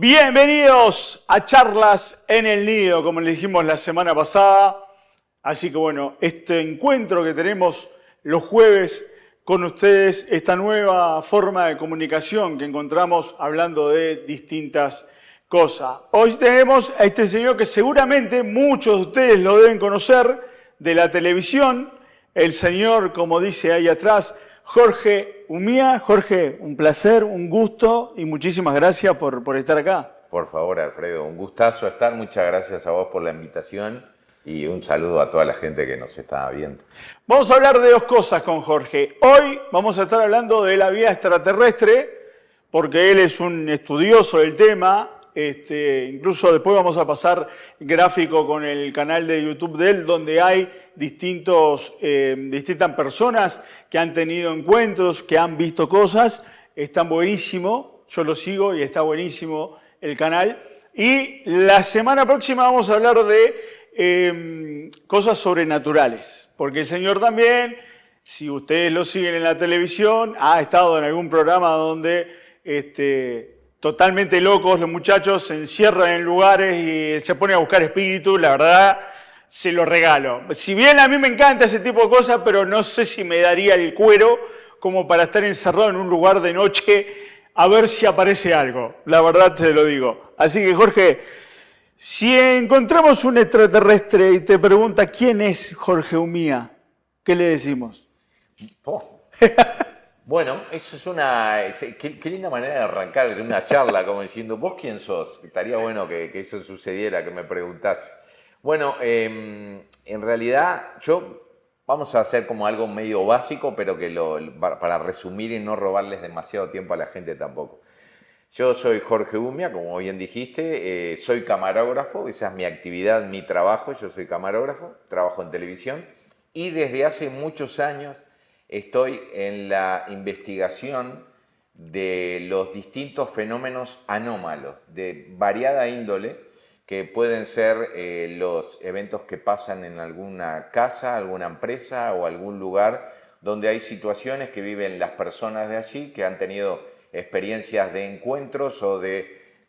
Bienvenidos a Charlas en el Nido, como les dijimos la semana pasada. Así que bueno, este encuentro que tenemos los jueves con ustedes, esta nueva forma de comunicación que encontramos hablando de distintas cosas. Hoy tenemos a este señor que seguramente muchos de ustedes lo deben conocer de la televisión, el señor, como dice ahí atrás, Jorge Humía. Jorge, un placer, un gusto y muchísimas gracias por estar acá. Por favor, Alfredo, un gustazo estar. Muchas gracias a vos por la invitación y un saludo a toda la gente que nos está viendo. Vamos a hablar de dos cosas con Jorge. Hoy vamos a estar hablando de la vida extraterrestre, porque él es un estudioso del tema. Incluso después vamos a pasar gráfico con el canal de YouTube de él, donde hay distintas personas que han tenido encuentros, que han visto cosas. Están buenísimo, yo lo sigo y está buenísimo el canal. Y la semana próxima vamos a hablar de cosas sobrenaturales, porque el señor también, si ustedes lo siguen en la televisión, ha estado en algún programa donde totalmente locos, los muchachos se encierran en lugares y se ponen a buscar espíritus. La verdad, se lo regalo. Si bien a mí me encanta ese tipo de cosas, pero no sé si me daría el cuero como para estar encerrado en un lugar de noche a ver si aparece algo. La verdad te lo digo. Así que, Jorge, si encontramos un extraterrestre y te pregunta quién es Jorge Humía, ¿qué le decimos? Oh. Bueno, eso es qué linda manera de arrancar una charla, como diciendo, ¿vos quién sos? Estaría bueno que eso sucediera, que me preguntás. Bueno, en realidad vamos a hacer como algo medio básico, pero para resumir y no robarles demasiado tiempo a la gente tampoco. Yo soy Jorge Humía, como bien dijiste, soy camarógrafo, esa es mi actividad, mi trabajo, yo soy camarógrafo, trabajo en televisión y desde hace muchos años estoy en la investigación de los distintos fenómenos anómalos de variada índole que pueden ser los eventos que pasan en alguna casa, alguna empresa o algún lugar donde hay situaciones que viven las personas de allí que han tenido experiencias de encuentros o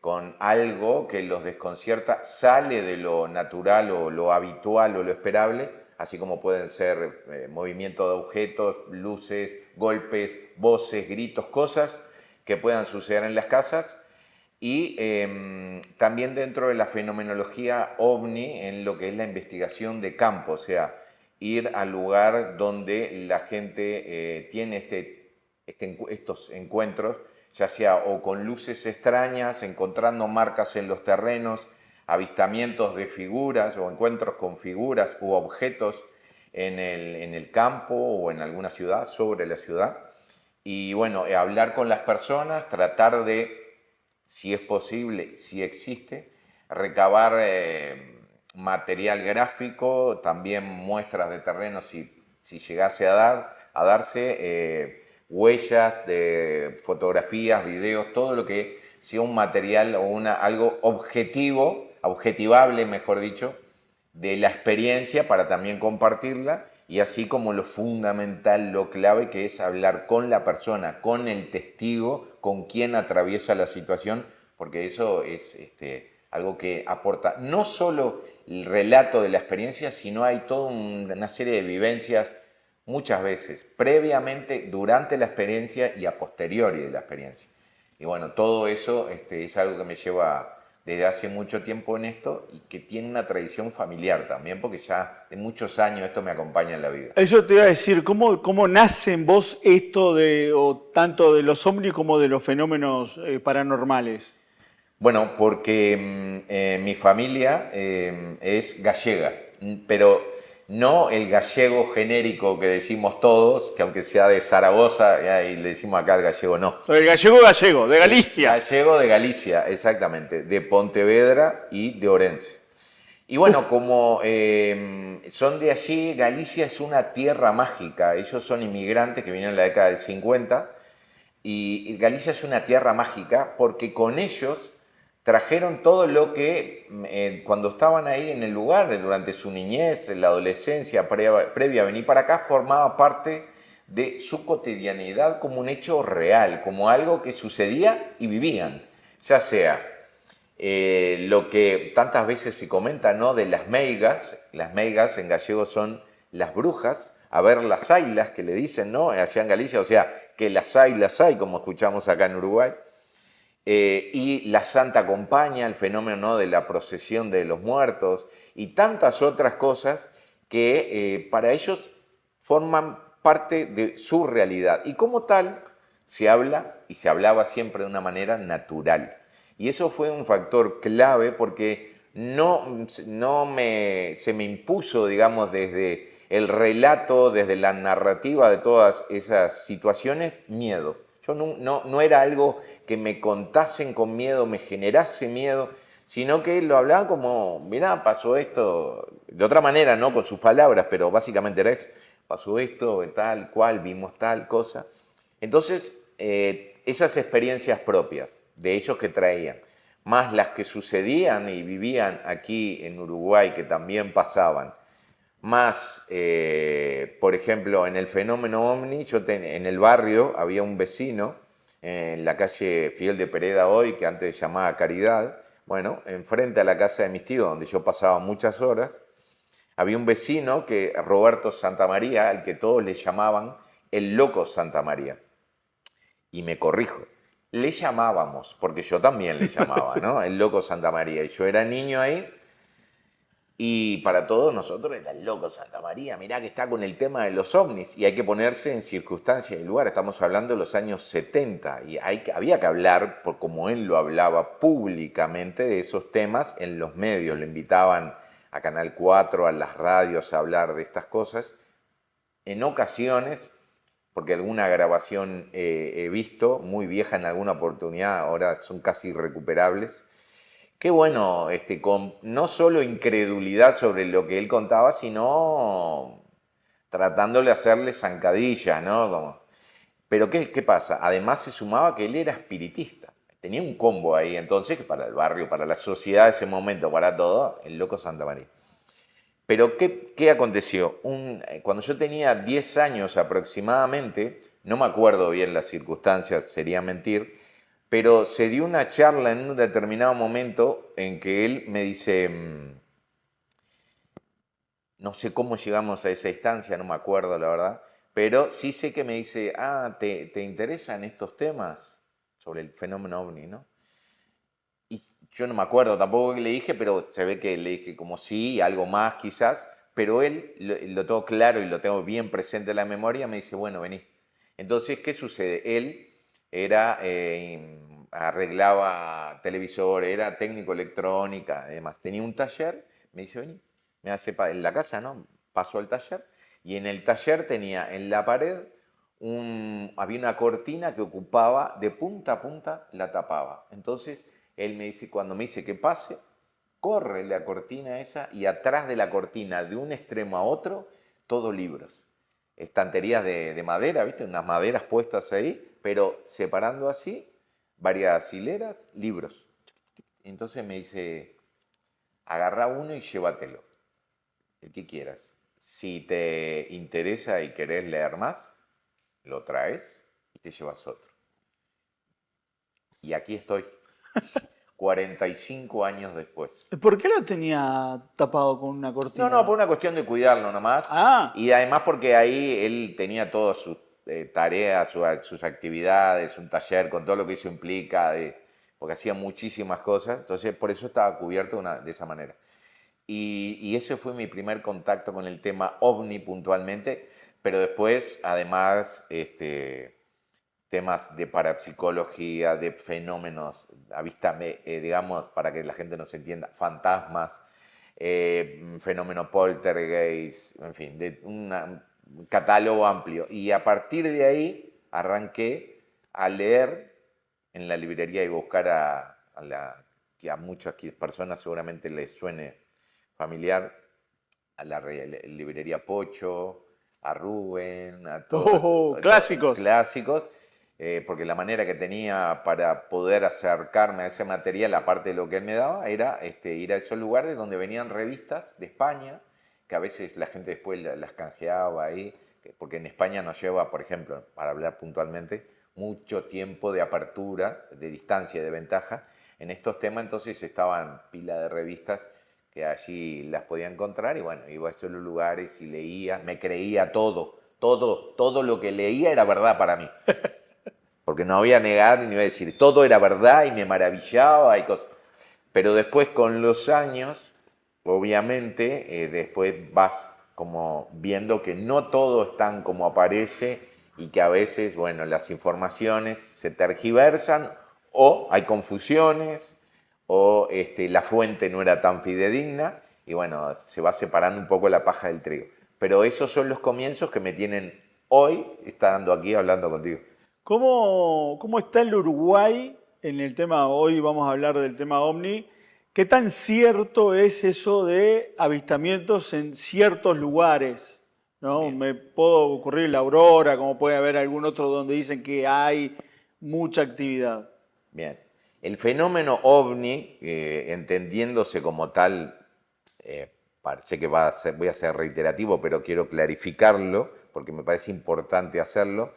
con algo que los desconcierta, sale de lo natural o lo habitual o lo esperable, así como pueden ser movimiento de objetos, luces, golpes, voces, gritos, cosas que puedan suceder en las casas. Y también dentro de la fenomenología OVNI, en lo que es la investigación de campo, o sea, ir al lugar donde la gente tiene estos encuentros, ya sea o con luces extrañas, encontrando marcas en los terrenos, avistamientos de figuras o encuentros con figuras u objetos en el campo o en alguna ciudad, sobre la ciudad. Y bueno, hablar con las personas, tratar de, si es posible, si existe, recabar material gráfico, también muestras de terreno si llegase a darse, huellas de fotografías, videos, todo lo que sea un material o algo objetivable, mejor dicho, de la experiencia para también compartirla, y así como lo fundamental, lo clave, que es hablar con la persona, con el testigo, con quien atraviesa la situación, porque eso es algo que aporta no solo el relato de la experiencia, sino hay toda una serie de vivencias, muchas veces, previamente, durante la experiencia y a posteriori de la experiencia. Y bueno, todo eso es algo que me lleva desde hace mucho tiempo en esto y que tiene una tradición familiar también, porque ya de muchos años esto me acompaña en la vida. Eso te iba a decir, ¿cómo nace en vos esto tanto de los ovnis como de los fenómenos paranormales? Bueno, porque mi familia es gallega, pero no el gallego genérico que decimos todos, que aunque sea de Zaragoza, y le decimos acá el gallego, no. El gallego, de Galicia. Gallego de Galicia, exactamente, de Pontevedra y de Orense. Y bueno, como son de allí, Galicia es una tierra mágica. Ellos son inmigrantes que vinieron en la década del 50 y Galicia es una tierra mágica porque con ellos trajeron todo lo que cuando estaban ahí en el lugar, durante su niñez, la adolescencia, previa a venir para acá, formaba parte de su cotidianidad como un hecho real, como algo que sucedía y vivían, ya sea lo que tantas veces se comenta, ¿no? De las meigas en gallego son las brujas, a ver las ailas que le dicen, ¿no? Allá en Galicia, o sea, que las hay, como escuchamos acá en Uruguay. Y la Santa Compaña, el fenómeno, ¿no? De la procesión de los muertos y tantas otras cosas que para ellos forman parte de su realidad. Y como tal, se habla y se hablaba siempre de una manera natural. Y eso fue un factor clave porque se me impuso, digamos, desde el relato, desde la narrativa de todas esas situaciones, miedo. Yo no era algo que me contasen con miedo, me generase miedo, sino que lo hablaban como, mirá, pasó esto, de otra manera, no con sus palabras, pero básicamente era eso, pasó esto, tal cual, vimos tal cosa. Entonces, esas experiencias propias de ellos que traían, más las que sucedían y vivían aquí en Uruguay, que también pasaban, más, por ejemplo, en el fenómeno OVNI, en el barrio había un vecino, en la calle Fidel de Pereda hoy, que antes se llamaba Caridad, bueno, enfrente a la casa de mis tíos, donde yo pasaba muchas horas, había un vecino, Roberto Santamaría, al que todos le llamaban el loco Santamaría. Y me corrijo, le llamábamos, porque yo también le llamaba, Sí. ¿no? El loco Santamaría. Y yo era niño ahí, y para todos nosotros era el loco Santa María, mirá que está con el tema de los ovnis y hay que ponerse en circunstancia y lugar. Estamos hablando de los años 70 y había que hablar, por como él lo hablaba públicamente, de esos temas en los medios. Le invitaban a Canal 4, a las radios a hablar de estas cosas. En ocasiones, porque alguna grabación he visto, muy vieja en alguna oportunidad, ahora son casi irrecuperables. Qué bueno, con no solo incredulidad sobre lo que él contaba, sino tratándole de hacerle zancadillas, ¿no? Pero ¿qué pasa? Además se sumaba que él era espiritista. Tenía un combo ahí, entonces, que para el barrio, para la sociedad de ese momento, para todo, el loco Santa María. Pero ¿qué aconteció? Cuando yo tenía 10 años aproximadamente, no me acuerdo bien las circunstancias, sería mentir, pero se dio una charla en un determinado momento en que él me dice, no sé cómo llegamos a esa instancia, no me acuerdo la verdad, pero sí sé que me dice, ¿te interesan estos temas sobre el fenómeno ovni, no? Y yo no me acuerdo tampoco qué le dije, pero se ve que le dije como sí, algo más quizás, pero él lo tengo claro y lo tengo bien presente en la memoria, me dice, bueno, vení. Entonces, ¿qué sucede? Él arreglaba televisores, era técnico electrónica, además tenía un taller, me dice, vení, me hace en la casa, ¿no? Pasó al taller y en el taller tenía en la pared había una cortina que ocupaba de punta a punta, la tapaba. Entonces, él me dice, cuando me dice que pase, corre la cortina esa y atrás de la cortina, de un extremo a otro, todos libros. Estanterías de madera, ¿viste? Unas maderas puestas ahí, pero separando así, varias hileras, libros. Entonces me dice, agarra uno y llévatelo, el que quieras. Si te interesa y querés leer más, lo traes y te llevas otro. Y aquí estoy, 45 años después. ¿Por qué lo tenía tapado con una No, cortina? por una cuestión de cuidarlo nomás. Ah, Y además porque ahí él tenía todas sus tareas, sus actividades, un taller con todo lo que eso implica, porque hacía muchísimas cosas. Entonces por eso estaba cubierto de esa manera. Y ese fue mi primer contacto con el tema ovni puntualmente, pero después, además, temas de parapsicología, de fenómenos, digamos, para que la gente nos entienda, fantasmas, fenómeno poltergeist, en fin, un catálogo amplio. Y a partir de ahí arranqué a leer en la librería y buscar que a muchas personas seguramente les suene familiar, a la librería Pocho, a Rubén, a todos clásicos. clásicos, porque la manera que tenía para poder acercarme a ese material, aparte de lo que él me daba, era ir a esos lugares donde venían revistas de España, que a veces la gente después las canjeaba ahí, porque en España nos lleva, por ejemplo, para hablar puntualmente, mucho tiempo de apertura, de distancia, de ventaja. en estos temas, entonces estaban pila de revistas que allí las podía encontrar y bueno, iba a esos lugares y leía, me creía todo lo que leía era verdad para mí. Porque no voy a negar ni voy a decir, todo era verdad y me maravillaba y cosas. Pero después con los años, obviamente, después vas como viendo que no todo es tan como aparece y que a veces, bueno, las informaciones se tergiversan o hay confusiones o la fuente no era tan fidedigna y bueno, se va separando un poco la paja del trigo. Pero esos son los comienzos que me tienen hoy estando aquí hablando contigo. ¿Cómo está el Uruguay en el tema, hoy vamos a hablar del tema OVNI? ¿Qué tan cierto es eso de avistamientos en ciertos lugares? ¿No? Bien. Me puedo ocurrir la Aurora, como puede haber algún otro donde dicen que hay mucha actividad. Bien. El fenómeno ovni, entendiéndose como tal, parece que voy a ser reiterativo, pero quiero clarificarlo, porque me parece importante hacerlo.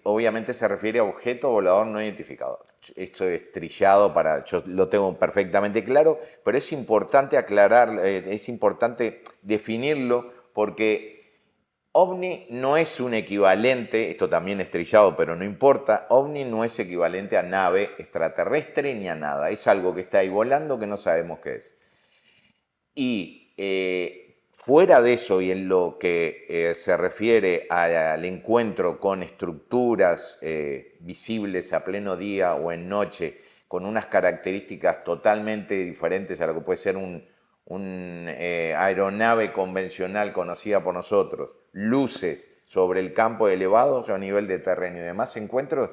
Obviamente se refiere a objeto volador no identificado. Esto es trillado yo lo tengo perfectamente claro, pero es importante aclarar, es importante definirlo porque OVNI no es un equivalente, esto también es trillado, pero no importa, OVNI no es equivalente a nave extraterrestre ni a nada, es algo que está ahí volando que no sabemos qué es. Y fuera de eso y en lo que se refiere al encuentro con estructuras visibles a pleno día o en noche, con unas características totalmente diferentes a lo que puede ser un aeronave convencional conocida por nosotros, luces sobre el campo elevado a nivel de terreno y demás encuentros,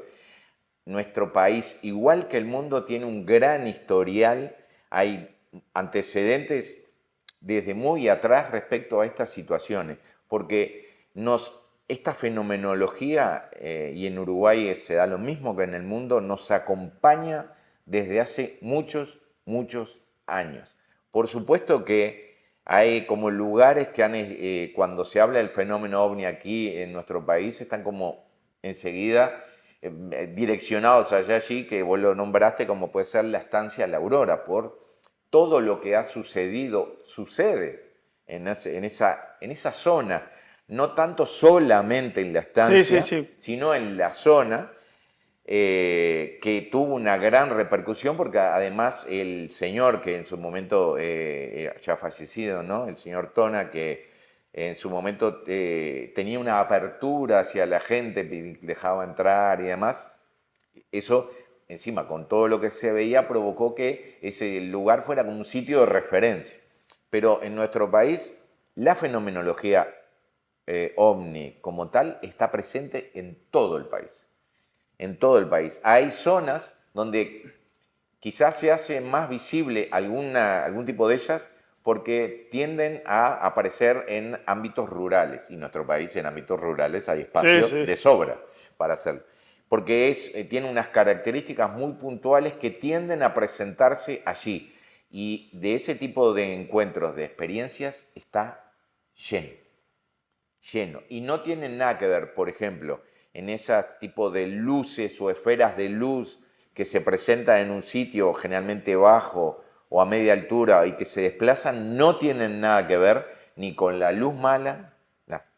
nuestro país, igual que el mundo, tiene un gran historial, hay antecedentes desde muy atrás respecto a estas situaciones, porque esta fenomenología, y en Uruguay se da lo mismo que en el mundo, nos acompaña desde hace muchos, muchos años. Por supuesto que hay como lugares que cuando se habla del fenómeno OVNI aquí en nuestro país, están como enseguida direccionados allí, que vos lo nombraste, como puede ser la estancia La Aurora, por todo lo que ha sucede en esa zona, no tanto solamente en la estancia, Sí. sino en la zona, que tuvo una gran repercusión, porque además el señor que en su momento, ya fallecido, ¿no? El señor Tona, que en su momento tenía una apertura hacia la gente, dejaba entrar y demás, eso encima con todo lo que se veía provocó que ese lugar fuera como un sitio de referencia. Pero en nuestro país la fenomenología OVNI como tal está presente en todo el país. En todo el país. Hay zonas donde quizás se hace más visible algún tipo de ellas porque tienden a aparecer en ámbitos rurales. Y en nuestro país, en ámbitos rurales, hay espacio Sí. de sobra para hacerlo. Porque tiene unas características muy puntuales que tienden a presentarse allí. Y de ese tipo de encuentros, de experiencias, está lleno. Lleno. Y no tienen nada que ver, por ejemplo, en ese tipo de luces o esferas de luz que se presentan en un sitio generalmente bajo o a media altura y que se desplazan, no tienen nada que ver ni con la luz mala,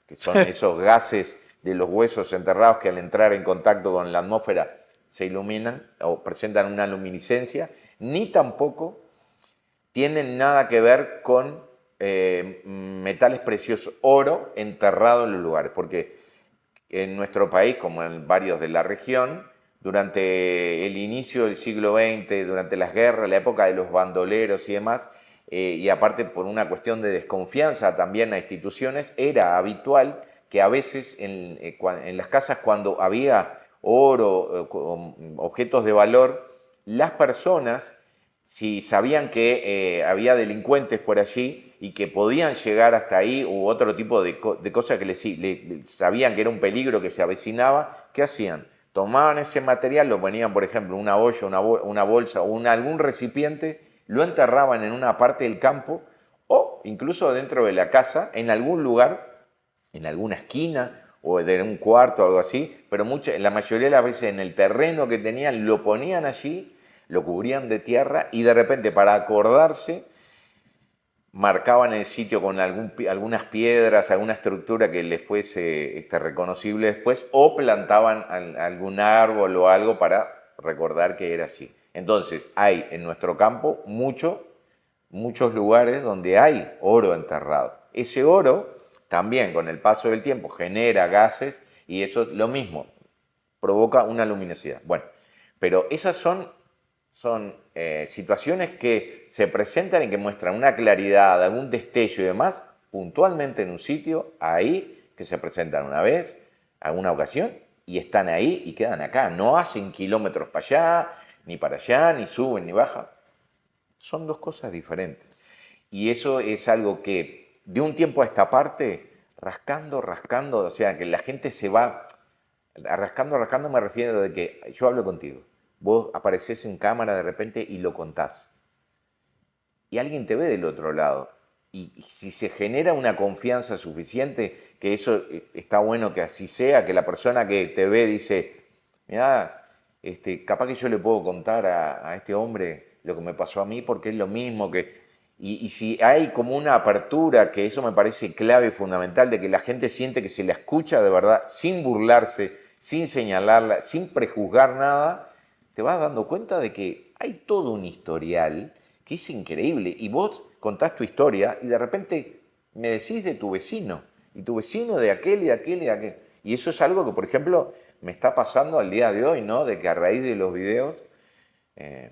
que son esos gases de los huesos enterrados que al entrar en contacto con la atmósfera se iluminan o presentan una luminiscencia, ni tampoco tienen nada que ver con metales preciosos, oro enterrado en los lugares, porque en nuestro país, como en varios de la región, durante el inicio del siglo XX, durante las guerras, la época de los bandoleros y demás, y aparte por una cuestión de desconfianza también a instituciones, era habitual que a veces en las casas cuando había oro, objetos de valor, las personas, si sabían que había delincuentes por allí y que podían llegar hasta ahí u otro tipo de cosas que sabían que era un peligro que se avecinaba, ¿qué hacían? Tomaban ese material, lo ponían, por ejemplo, en una olla, una bolsa o algún recipiente, lo enterraban en una parte del campo o incluso dentro de la casa, en algún lugar, en alguna esquina o de un cuarto o algo así, pero la mayoría de las veces en el terreno que tenían lo ponían allí, lo cubrían de tierra y de repente para acordarse marcaban el sitio con algunas piedras, alguna estructura que les fuese reconocible después, o plantaban algún árbol o algo para recordar que era allí. Entonces, hay en nuestro campo muchos lugares donde hay oro enterrado. Ese oro también con el paso del tiempo genera gases y eso es lo mismo, provoca una luminosidad. Bueno, pero esas son situaciones que se presentan y que muestran una claridad, algún destello y demás, puntualmente en un sitio, ahí, que se presentan una vez, alguna ocasión, y están ahí y quedan acá. No hacen kilómetros para allá, ni suben ni bajan. Son dos cosas diferentes. Y eso es algo que de un tiempo a esta parte, rascando, o sea, que la gente se va rascando, me refiero de que yo hablo contigo. Vos apareces en cámara de repente y lo contás. Y alguien te ve del otro lado. Y si se genera una confianza suficiente, que eso está bueno que así sea, que la persona que te ve dice, mirá, capaz que yo le puedo contar a este hombre lo que me pasó a mí porque es lo mismo que... Y si hay como una apertura, que eso me parece clave y fundamental, de que la gente siente que se la escucha de verdad, sin burlarse, sin señalarla, sin prejuzgar nada, te vas dando cuenta de que hay todo un historial que es increíble. Y vos contás tu historia y de repente me decís de tu vecino, y tu vecino de aquel y de aquel y de aquel. Y eso es algo que, por ejemplo, me está pasando al día de hoy, ¿no? De que a raíz de los videos,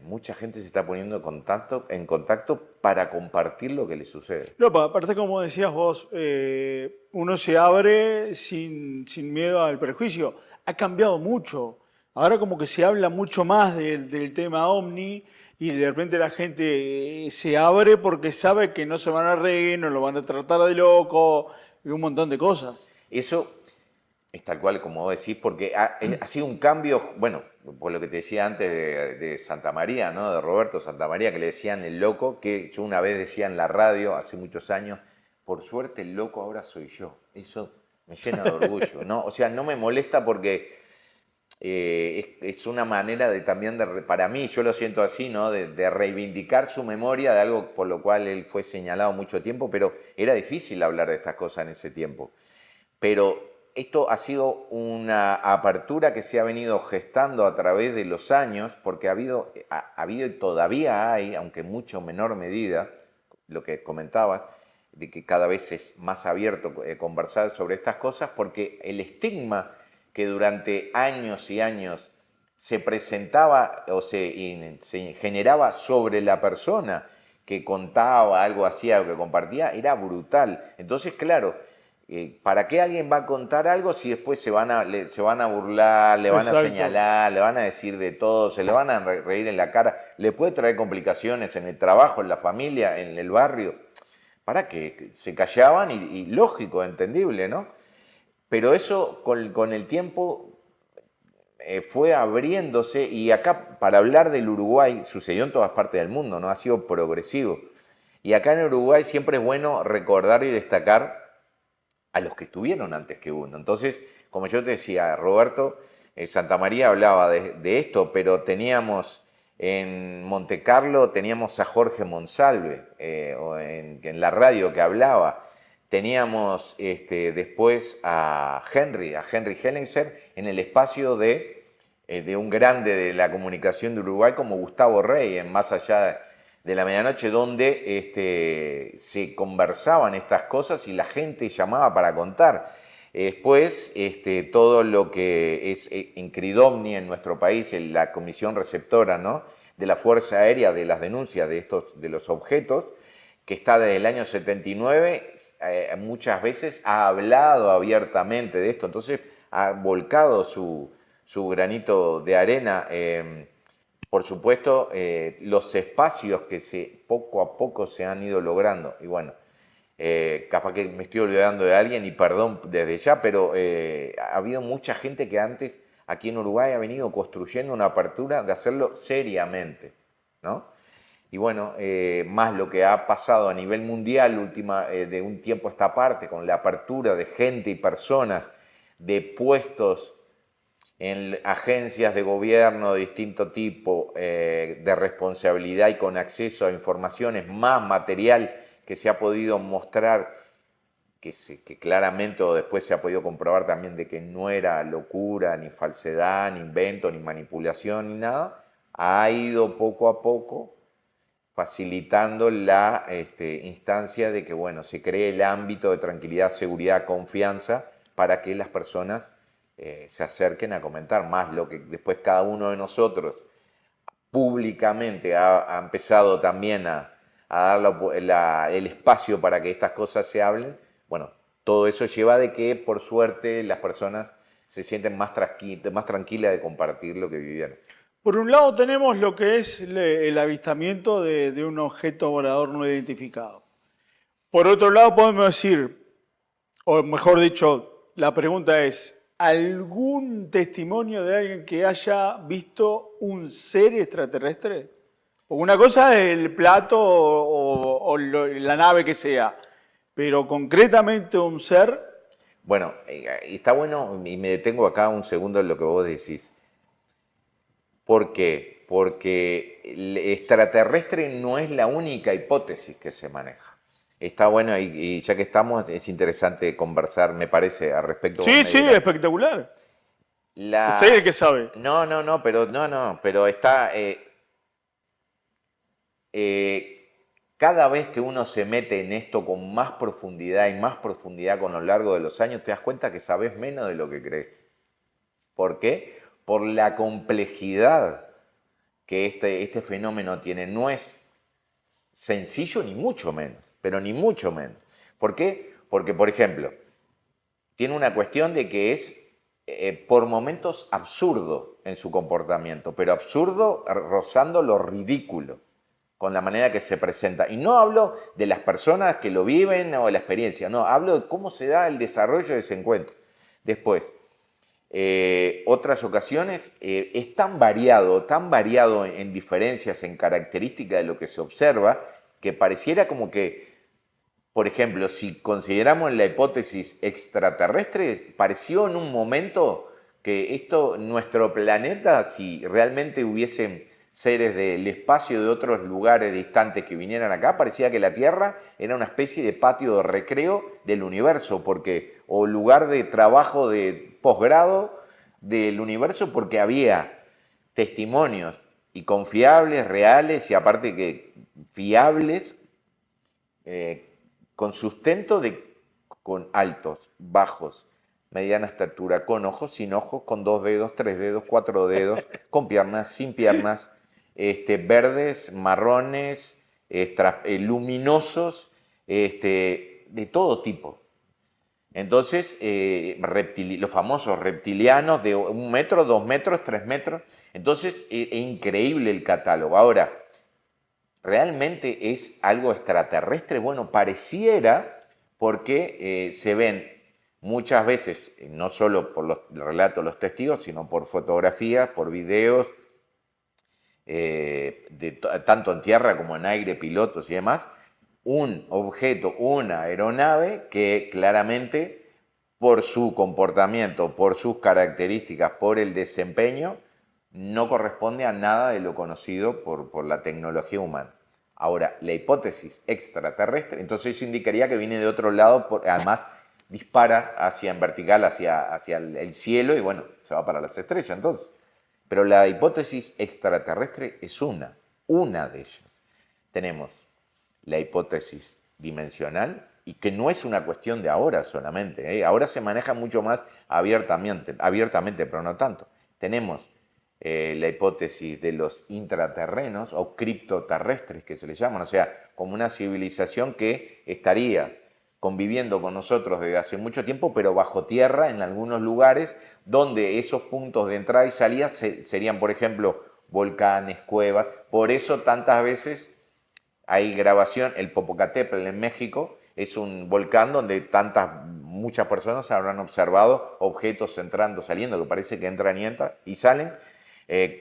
mucha gente se está poniendo en contacto para compartir lo que le sucede. No, aparte como decías vos, uno se abre sin miedo al prejuicio. Ha cambiado mucho. Ahora como que se habla mucho más del tema ovni y de repente la gente se abre porque sabe que no se van a reír, no lo van a tratar de loco y un montón de cosas. Eso es tal cual como vos decís, porque ha sido un cambio, bueno, por lo que te decía antes de Santa María, ¿no? De Roberto Santa María, que le decían el loco, que yo una vez decía en la radio hace muchos años, por suerte el loco ahora soy yo. Eso me llena de orgullo, ¿no? O sea, no me molesta porque es una manera de también, para mí, yo lo siento así, ¿no? De reivindicar su memoria de algo por lo cual él fue señalado mucho tiempo, pero era difícil hablar de estas cosas en ese tiempo. Pero esto ha sido una apertura que se ha venido gestando a través de los años, porque ha habido y todavía hay, aunque en mucho menor medida, lo que comentabas, de que cada vez es más abierto conversar sobre estas cosas, porque el estigma que durante años y años se presentaba o se generaba sobre la persona que contaba algo, hacía o que compartía, era brutal. Entonces, claro, ¿para qué alguien va a contar algo si después se van a burlar, le van a señalar, le van a decir de todo, se le van a reír en la cara? ¿Le puede traer complicaciones en el trabajo, en la familia, en el barrio? ¿Para qué? Se callaban y lógico, entendible, ¿no? Pero eso con el tiempo fue abriéndose y acá para hablar del Uruguay sucedió en todas partes del mundo, ¿no? Ha sido progresivo. Y acá en Uruguay siempre es bueno recordar y destacar a los que estuvieron antes que uno. Entonces, como yo te decía, Roberto, Santa María hablaba de esto, pero teníamos en Monte Carlo, teníamos a Jorge Monsalve, en la radio que hablaba. Teníamos después a Henry Hellenser en el espacio de un grande de la comunicación de Uruguay como Gustavo Rey, en Más Allá de la Medianoche, donde se conversaban estas cosas y la gente llamaba para contar. Después, todo lo que es Incridomni en nuestro país, la comisión receptora, ¿no?, de la Fuerza Aérea de las denuncias de los objetos, que está desde el año 79, muchas veces ha hablado abiertamente de esto, entonces ha volcado su granito de arena. Por supuesto, los espacios que poco a poco se han ido logrando. Y bueno, capaz que me estoy olvidando de alguien y perdón desde ya, pero ha habido mucha gente que antes aquí en Uruguay ha venido construyendo una apertura de hacerlo seriamente, ¿no? Y bueno, más lo que ha pasado a nivel mundial de un tiempo a esta parte, con la apertura de gente y personas, de puestos en agencias de gobierno de distinto tipo, de responsabilidad y con acceso a informaciones, más material que se ha podido mostrar, que claramente o después se ha podido comprobar también de que no era locura, ni falsedad, ni invento, ni manipulación, ni nada, ha ido poco a poco facilitando la instancia de que, bueno, se cree el ámbito de tranquilidad, seguridad, confianza para que las personas se acerquen a comentar más lo que después cada uno de nosotros públicamente ha empezado también a dar el espacio para que estas cosas se hablen. Bueno, todo eso lleva de que, por suerte, las personas se sienten más tranquilas de compartir lo que vivieron. Por un lado tenemos lo que es el avistamiento de un objeto volador no identificado. Por otro lado podemos decir, o mejor dicho, la pregunta es, ¿algún testimonio de alguien que haya visto un ser extraterrestre? Porque una cosa es el plato o la nave que sea, pero concretamente un ser. Bueno, está bueno, y me detengo acá un segundo en lo que vos decís. ¿Por qué? Porque el extraterrestre no es la única hipótesis que se maneja. Está bueno, y ya que estamos, es interesante conversar, me parece, al respecto. Sí, sí, espectacular. Usted es el que sabe. Pero está... cada vez que uno se mete en esto con más profundidad y más profundidad con lo largo de los años, te das cuenta que sabes menos de lo que crees. ¿Por qué? Por la complejidad que este fenómeno tiene. No es sencillo ni mucho menos, pero ni mucho menos. ¿Por qué? Porque, por ejemplo, tiene una cuestión de que es por momentos absurdo en su comportamiento, pero absurdo rozando lo ridículo con la manera que se presenta. Y no hablo de las personas que lo viven o de la experiencia, no, hablo de cómo se da el desarrollo de ese encuentro. Después, otras ocasiones es tan variado en diferencias, en características de lo que se observa, que pareciera como que, por ejemplo, si consideramos la hipótesis extraterrestre, pareció en un momento que nuestro planeta, si realmente hubiesen seres del espacio de otros lugares distantes que vinieran acá, parecía que la Tierra era una especie de patio de recreo del universo, o lugar de trabajo de posgrado del universo, porque había testimonios y confiables, reales y aparte que fiables, con sustento con altos, bajos, mediana estatura, con ojos, sin ojos, con 2 dedos, 3 dedos, 4 dedos, con piernas, sin piernas, verdes, marrones, luminosos, de todo tipo. Entonces, los famosos reptilianos de 1 metro, 2 metros, 3 metros. Entonces, es increíble el catálogo. Ahora, ¿realmente es algo extraterrestre? Bueno, pareciera, porque se ven muchas veces, no solo por los relatos de los testigos, sino por fotografías, por videos, tanto en tierra como en aire, pilotos y demás, un objeto, una aeronave que claramente por su comportamiento, por sus características, por el desempeño, no corresponde a nada de lo conocido por la tecnología humana. Ahora, la hipótesis extraterrestre, entonces eso indicaría que viene de otro lado, además dispara en vertical hacia el cielo y bueno, se va para las estrellas entonces. Pero la hipótesis extraterrestre es una de ellas. Tenemos la hipótesis dimensional, y que no es una cuestión de ahora solamente, ¿eh? Ahora se maneja mucho más abiertamente, pero no tanto. Tenemos la hipótesis de los intraterrenos o criptoterrestres que se les llaman, o sea, como una civilización que estaría conviviendo con nosotros desde hace mucho tiempo, pero bajo tierra en algunos lugares, donde esos puntos de entrada y salida serían, por ejemplo, volcanes, cuevas. Por eso tantas veces hay grabación, el Popocatépetl en México es un volcán donde muchas personas habrán observado objetos entrando, saliendo, que parece que entran y salen.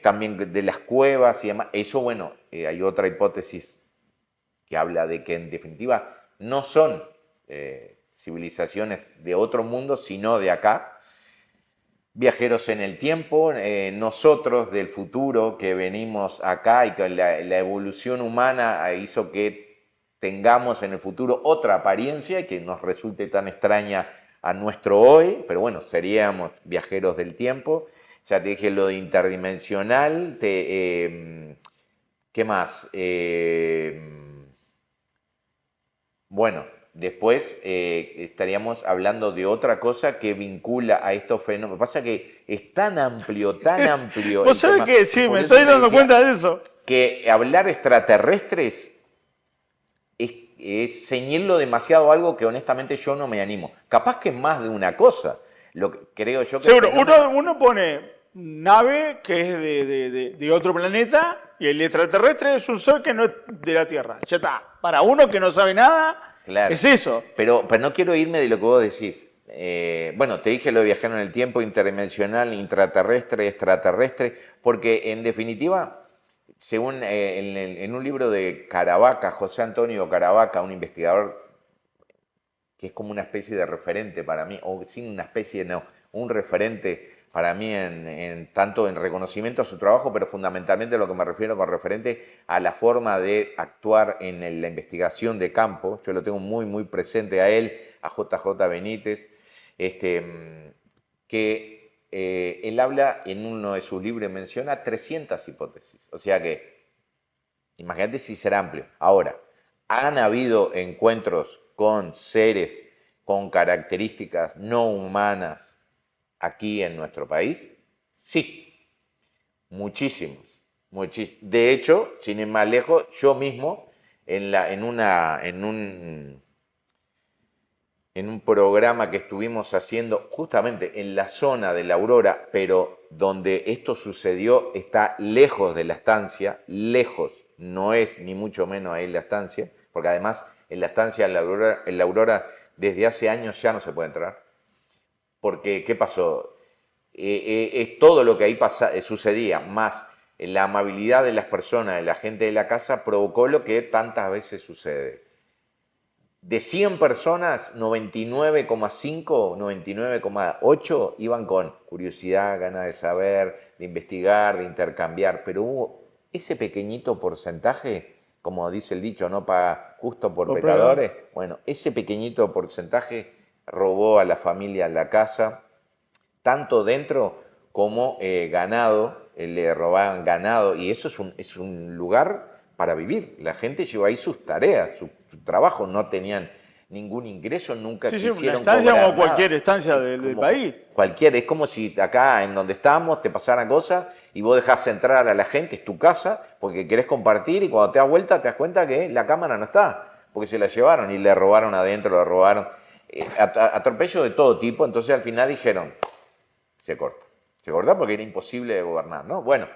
También de las cuevas y demás. Eso, bueno, hay otra hipótesis que habla de que en definitiva no son civilizaciones de otro mundo, sino de acá, viajeros en el tiempo, nosotros del futuro que venimos acá y que la evolución humana hizo que tengamos en el futuro otra apariencia y que nos resulte tan extraña a nuestro hoy, pero bueno, seríamos viajeros del tiempo. Ya te dije lo de interdimensional, ¿qué más? Bueno, después estaríamos hablando de otra cosa que vincula a estos fenómenos. Lo que pasa es que es tan amplio, tan amplio. ¿Vos sabés que sí, me estoy dando cuenta de eso? Que hablar extraterrestres es ceñirlo demasiado a algo que honestamente yo no me animo. Capaz que es más de una cosa. Lo que creo yo que seguro, uno pone nave que es de otro planeta y el extraterrestre es un ser que no es de la Tierra. Ya está. Para uno que no sabe nada, claro, es eso. Pero no quiero irme de lo que vos decís. Bueno, te dije lo de viajar en el tiempo, interdimensional, intraterrestre, extraterrestre, porque en definitiva, según en un libro de Caravaca, José Antonio Caravaca, un investigador que es como una especie de referente para mí, o sin una especie, no, un referente para mí tanto en reconocimiento a su trabajo, pero fundamentalmente a lo que me refiero con referente a la forma de actuar en la investigación de campo. Yo lo tengo muy, muy presente a él, a JJ Benítez, que él habla en uno de sus libros, menciona 300 hipótesis. O sea que, imagínate si será amplio. Ahora, ¿han habido encuentros con seres con características no humanas aquí en nuestro país? Sí, muchísimos. De hecho, sin ir más lejos, yo mismo en un programa que estuvimos haciendo justamente en la zona de la Aurora, pero donde esto sucedió está lejos de la estancia, lejos, no es ni mucho menos ahí la estancia, porque además en la estancia en la Aurora desde hace años ya no se puede entrar. Porque, ¿qué pasó? Es todo lo que ahí sucedía, más la amabilidad de las personas, de la gente de la casa, provocó lo que tantas veces sucede. De 100 personas, 99,5, 99,8 iban con curiosidad, ganas de saber, de investigar, de intercambiar, pero hubo ese pequeñito porcentaje, como dice el dicho, no paga justo por pecadores. Bueno, ese pequeñito porcentaje robó a la familia la casa, tanto dentro como ganado, le robaban ganado, y eso es un lugar para vivir. La gente llevó ahí sus tareas, su trabajo, no tenían ningún ingreso, nunca quisieron cobrar estancia como nada. Cualquier estancia del país. Es como si acá en donde estamos te pasaran cosas y vos dejás entrar a la gente, es tu casa, porque querés compartir y cuando te das vuelta te das cuenta que la cámara no está, porque se la llevaron y le robaron adentro, le robaron. Atropello de todo tipo, entonces al final dijeron, se corta porque era imposible de gobernar, ¿no? Bueno.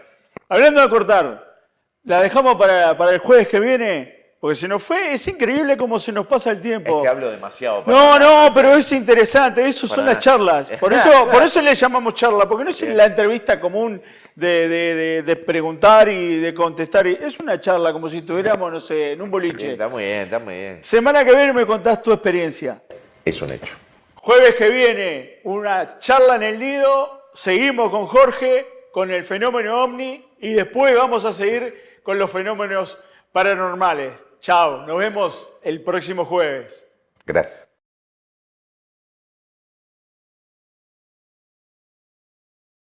Hablando de cortar, la dejamos para el jueves que viene. Porque se nos fue, es increíble cómo se nos pasa el tiempo. Es que hablo demasiado. No, pero es interesante, eso son las charlas. Por eso le llamamos charla, porque no es la entrevista común de preguntar y de contestar. Es una charla como si estuviéramos, no sé, en un boliche. Bien, está muy bien, está muy bien. Semana que viene me contás tu experiencia. Es un hecho. Jueves que viene, una charla en el nido. Seguimos con Jorge, con el fenómeno OVNI y después vamos a seguir con los fenómenos paranormales. Chao, nos vemos el próximo jueves. Gracias.